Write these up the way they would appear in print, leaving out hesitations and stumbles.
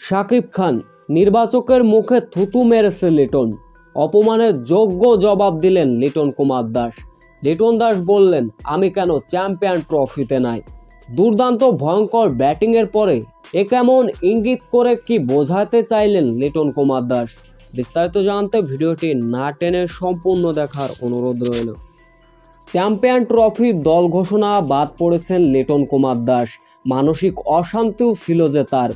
শাকিব খান নির্বাচকের মুখে থুতু মেরেছে লিটন। অপমানের যোগ্য জবাব দিলেন লিটন কুমার দাস। লিটন দাস বললেন, আমি কেন চ্যাম্পিয়ন ট্রফিতে নাই। দুর্দান্ত ভয়ঙ্কর ব্যাটিংয়ের পরে এ কেমন ইঙ্গিত করে কি বোঝাতে চাইলেন লিটন কুমার দাস? বিস্তারিত জানতে ভিডিওটি না টেনে সম্পূর্ণ দেখার অনুরোধ রইল। চ্যাম্পিয়ন ট্রফি দল ঘোষণা বাদ পড়েছেন লিটন কুমার দাস। মানসিক অশান্তিও ছিল যে তার।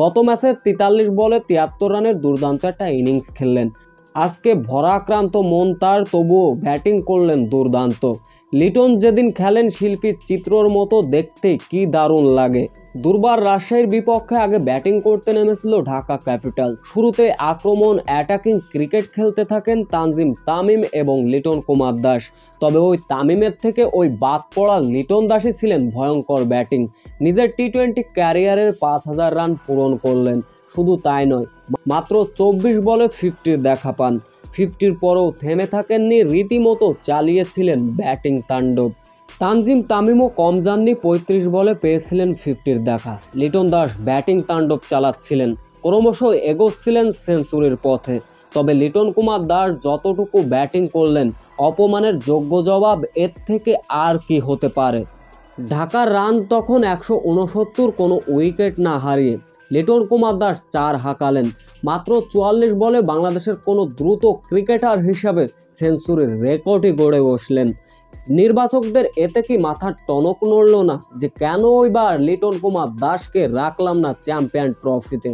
গত ম্যাচে 43 বলে 73 রানের দুর্দান্ত একটা ইনিংস খেললেন। আজকে ভরাক্রান্ত মন তার, তবুও ব্যাটিং করলেন দুর্দান্ত। লিটন যেদিন খেলেন শিল্পীর চিত্রর মতো দেখতে কি দারুণ লাগে। দুর্বার রাজশাহীর বিপক্ষে আগে ব্যাটিং করতে নেমেছিল ঢাকা ক্যাপিটাল। শুরুতে আক্রমণ অ্যাটাকিং ক্রিকেট খেলতে থাকেন তানজিম তামিম এবং লিটন কুমার দাস। তবে ওই তামিমের থেকে ওই বাদ পড়া লিটন দাসই ছিলেন ভয়ঙ্কর ব্যাটিং। নিজের টি-20 ক্যারিয়ারের 5000 রান পূরণ করলেন। শুধু তাই নয়, মাত্র 24 বলে 50-র দেখা পান। 50-র পরেও থেমে থাকেননি, রীতিমতো চালিয়েছিলেন ব্যাটিং তাণ্ডব। তানজিম তামিমও কম যাননি, 35 বলে পেয়েছিলেন 50-র দেখা। লিটন দাস ব্যাটিং তাণ্ডব চালাচ্ছিলেন, ক্রমশ এগোচ্ছিলেন সেঞ্চুরির পথে। তবে লিটন কুমার দাস যতটুকু ব্যাটিং করলেন, অপমানের যোগ্য জবাব এর থেকে আর কি হতে পারে। ঢাকার রান তখন 169, কোনো উইকেট না হারিয়ে লিটন কুমার দাস 4 হাঁকালেন। মাত্র 44 বলে বাংলাদেশের কোনো দ্রুত ক্রিকেটার হিসাবে সেঞ্চুরির রেকর্ডই গড়ে বসলেন। নির্বাচকদের এতে কি মাথার টনক নড়ল না যে কেন ওইবার লিটন কুমার দাসকে রাখলাম না চ্যাম্পিয়ন ট্রফিতে?